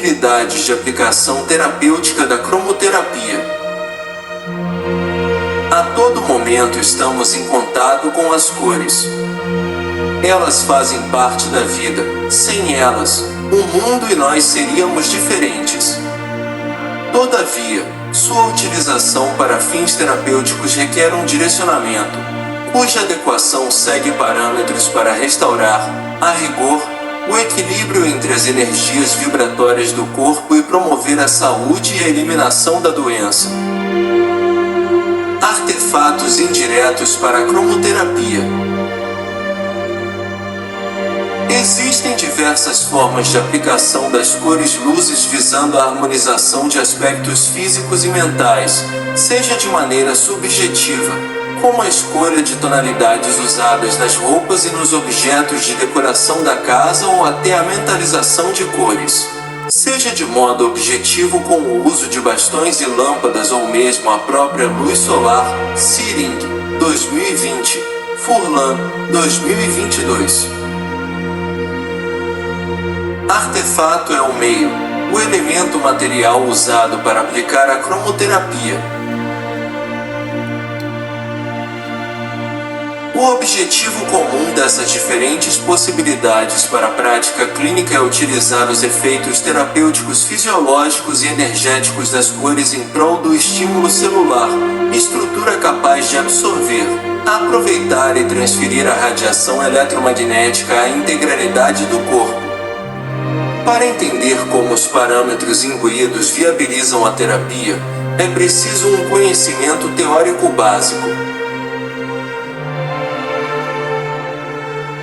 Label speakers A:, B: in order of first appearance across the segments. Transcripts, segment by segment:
A: possibilidades de aplicação terapêutica da cromoterapia. A todo momento estamos em contato com as cores. Elas fazem parte da vida. Sem elas, o mundo e nós seríamos diferentes. Todavia, sua utilização para fins terapêuticos requer um direcionamento, cuja adequação segue parâmetros para restaurar, a rigor, o equilíbrio entre as energias vibratórias do corpo e promover a saúde e a eliminação da doença. Artefatos indiretos para a cromoterapia. Existem diversas formas de aplicação das cores-luzes visando a harmonização de aspectos físicos e mentais, seja de maneira subjetiva, como a escolha de tonalidades usadas nas roupas e nos objetos de decoração da casa ou até a mentalização de cores, seja de modo objetivo com o uso de bastões e lâmpadas ou mesmo a própria luz solar. Searing, 2020, Furlan, 2022. Artefato é o meio, o elemento material usado para aplicar a cromoterapia. O objetivo comum dessas diferentes possibilidades para a prática clínica é utilizar os efeitos terapêuticos fisiológicos e energéticos das cores em prol do estímulo celular, estrutura capaz de absorver, aproveitar e transferir a radiação eletromagnética à integralidade do corpo. Para entender como os parâmetros imbuídos viabilizam a terapia, é preciso um conhecimento teórico básico.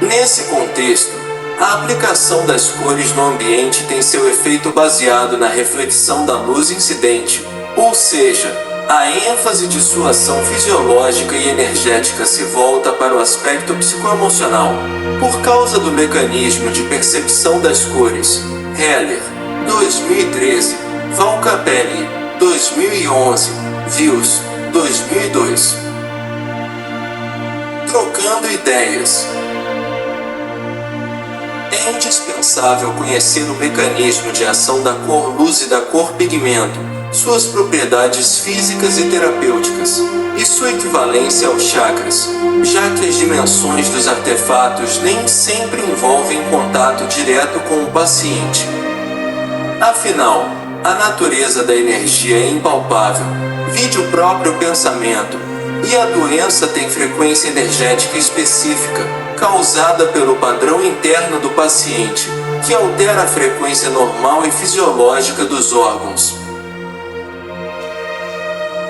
A: Nesse contexto, a aplicação das cores no ambiente tem seu efeito baseado na reflexão da luz incidente, ou seja, a ênfase de sua ação fisiológica e energética se volta para o aspecto psicoemocional, por causa do mecanismo de percepção das cores. Heller, 2013, Val Capelli, 2011, Vils, 2002. Trocando ideias. É indispensável conhecer o mecanismo de ação da cor luz e da cor pigmento, suas propriedades físicas e terapêuticas, e sua equivalência aos chakras, já que as dimensões dos artefatos nem sempre envolvem contato direto com o paciente. Afinal, a natureza da energia é impalpável, vide o próprio pensamento, e a doença tem frequência energética específica, causada pelo padrão interno do paciente, que altera a frequência normal e fisiológica dos órgãos.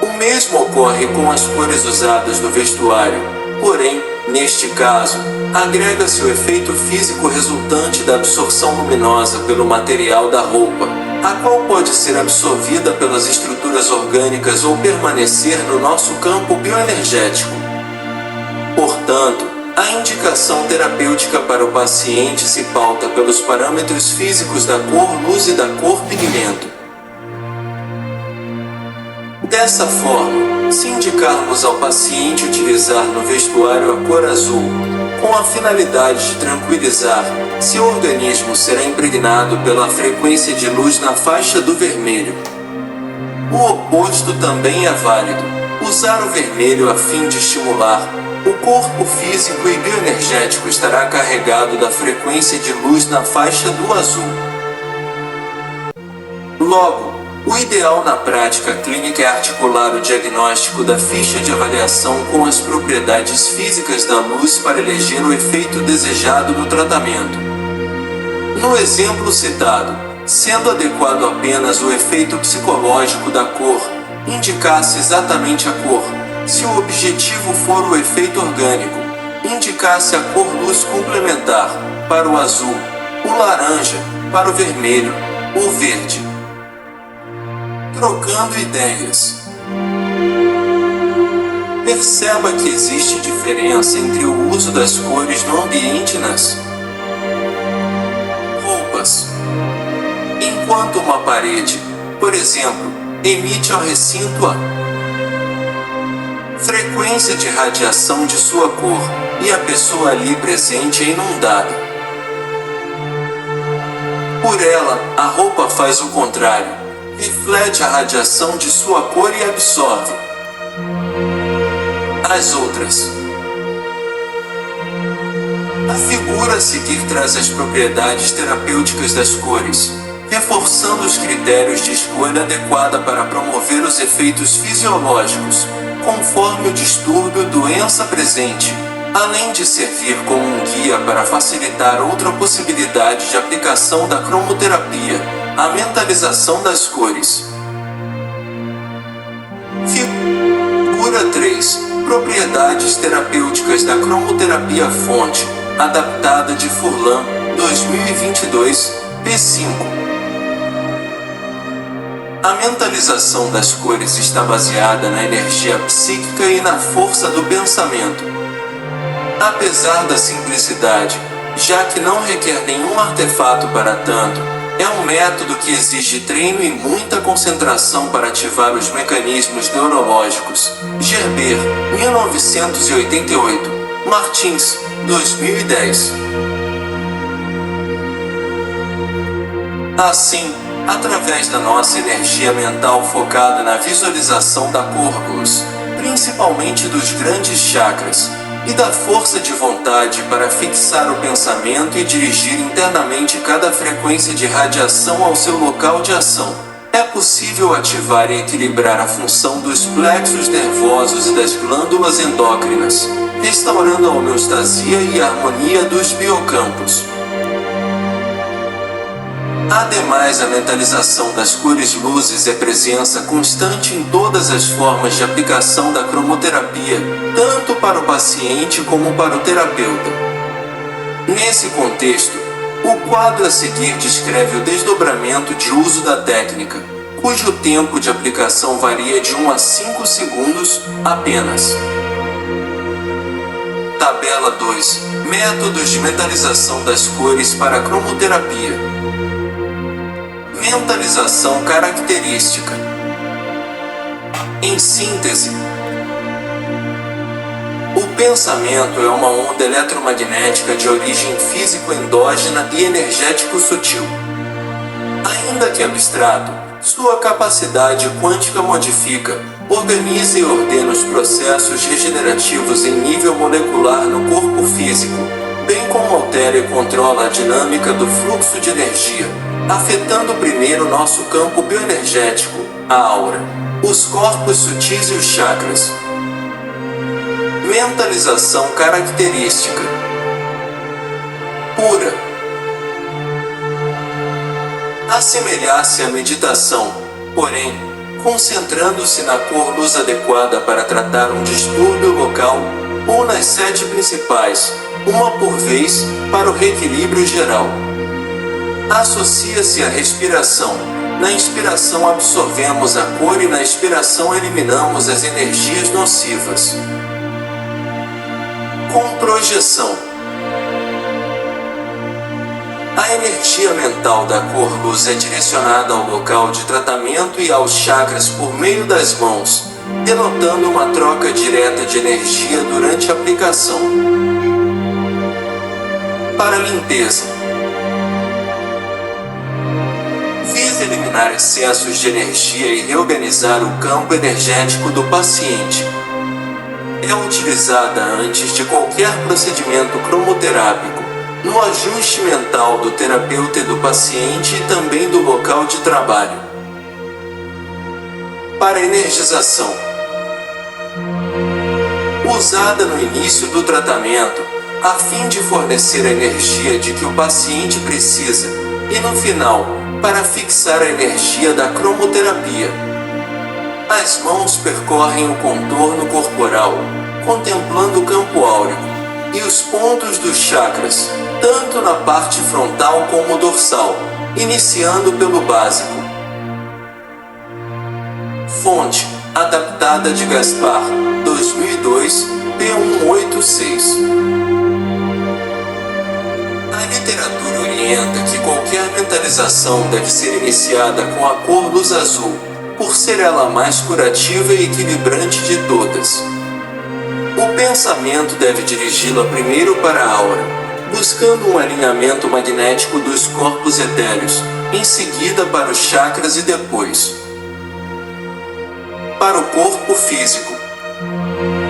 A: O mesmo ocorre com as cores usadas no vestuário, porém, neste caso, agrega-se o efeito físico resultante da absorção luminosa pelo material da roupa, a qual pode ser absorvida pelas estruturas orgânicas ou permanecer no nosso campo bioenergético. Portanto, a indicação terapêutica para o paciente se pauta pelos parâmetros físicos da cor luz e da cor pigmento. Dessa forma, se indicarmos ao paciente utilizar no vestuário a cor azul, com a finalidade de tranquilizar, seu organismo será impregnado pela frequência de luz na faixa do vermelho. O oposto também é válido. Usar o vermelho a fim de estimular, o corpo físico e bioenergético estará carregado da frequência de luz na faixa do azul. Logo, o ideal na prática clínica é articular o diagnóstico da ficha de avaliação com as propriedades físicas da luz para eleger o efeito desejado no tratamento. No exemplo citado, sendo adequado apenas o efeito psicológico da cor, indicar-se exatamente a cor. Se o objetivo for o efeito orgânico, indicar-se a cor luz complementar, para o azul, o laranja, para o vermelho, o verde. Trocando ideias. Perceba que existe diferença entre o uso das cores no ambiente e nas roupas. Enquanto uma parede, por exemplo, emite ao recinto a frequência de radiação de sua cor, e a pessoa ali presente é inundada Por ela, a roupa faz o contrário. Reflete a radiação de sua cor e absorve as outras. A figura a seguir traz as propriedades terapêuticas das cores, reforçando os critérios de escolha adequada para promover os efeitos fisiológicos, conforme o distúrbio ou doença presente, além de servir como um guia para facilitar outra possibilidade de aplicação da cromoterapia, a mentalização das cores. Figura 3. Propriedades terapêuticas da cromoterapia fonte, adaptada de Furlan, 2022, p5. A mentalização das cores está baseada na energia psíquica e na força do pensamento. Apesar da simplicidade, já que não requer nenhum artefato para tanto, é um método que exige treino e muita concentração para ativar os mecanismos neurológicos. Gerber, 1988. Martins, 2010. Assim, através da nossa energia mental focada na visualização da cor luz, principalmente dos grandes chakras, e da força de vontade para fixar o pensamento e dirigir internamente cada frequência de radiação ao seu local de ação, é possível ativar e equilibrar a função dos plexos nervosos e das glândulas endócrinas, restaurando a homeostasia e a harmonia dos biocampos. Ademais, a mentalização das cores luzes é presença constante em todas as formas de aplicação da cromoterapia, tanto para o paciente como para o terapeuta. Nesse contexto, o quadro a seguir descreve o desdobramento de uso da técnica, cujo tempo de aplicação varia de 1 a 5 segundos apenas. Tabela 2. Métodos de mentalização das cores para a cromoterapia. Mentalização característica. Em síntese, o pensamento é uma onda eletromagnética de origem físico-endógena e energético sutil. Ainda que abstrato, sua capacidade quântica modifica, organiza e ordena os processos regenerativos em nível molecular no corpo físico, bem como altera e controla a dinâmica do fluxo de energia, afetando primeiro nosso campo bioenergético, a aura, os corpos sutis e os chakras. Mentalização característica. Pura. Assemelhar-se à meditação, porém, concentrando-se na cor luz adequada para tratar um distúrbio local, ou nas 7 principais, uma por vez, para o reequilíbrio geral. Associa-se à respiração. Na inspiração absorvemos a cor e na expiração eliminamos as energias nocivas. Com projeção. A energia mental da cor luz é direcionada ao local de tratamento e aos chakras por meio das mãos, denotando uma troca direta de energia durante a aplicação. Para limpeza. Eliminar excessos de energia e reorganizar o campo energético do paciente. É utilizada antes de qualquer procedimento cromoterápico, no ajuste mental do terapeuta e do paciente e também do local de trabalho. Para energização. Usada no início do tratamento, a fim de fornecer a energia de que o paciente precisa, e no final, para fixar a energia da cromoterapia. As mãos percorrem o contorno corporal, contemplando o campo áurico, e os pontos dos chakras, tanto na parte frontal como dorsal, iniciando pelo básico. Fonte, adaptada de Gaspar, 2002, P186. A literatura orienta que qualquer mentalização deve ser iniciada com a cor luz azul, por ser ela a mais curativa e equilibrante de todas. O pensamento deve dirigi-la primeiro para a aura, buscando um alinhamento magnético dos corpos etéreos, em seguida para os chakras e depois para o corpo físico.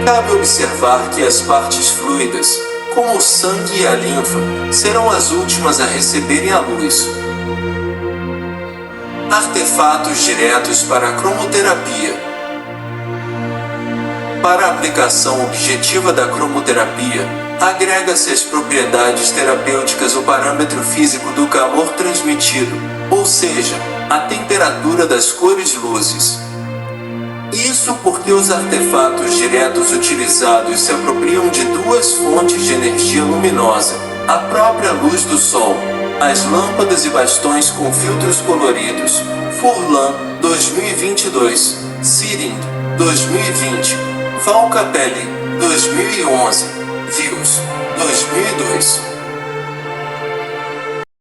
A: Cabe observar que as partes fluidas, como o sangue e a linfa, serão as últimas a receberem a luz. Artefatos diretos para a cromoterapia. Para a aplicação objetiva da cromoterapia, agrega-se às propriedades terapêuticas o parâmetro físico do calor transmitido, ou seja, a temperatura das cores-luzes. Isso porque os artefatos diretos utilizados se apropriam de duas fontes de energia luminosa, a própria luz do Sol, as lâmpadas e bastões com filtros coloridos, Furlan, 2022, Seeding, 2020, Val Capelli, 2011, Views, 2002.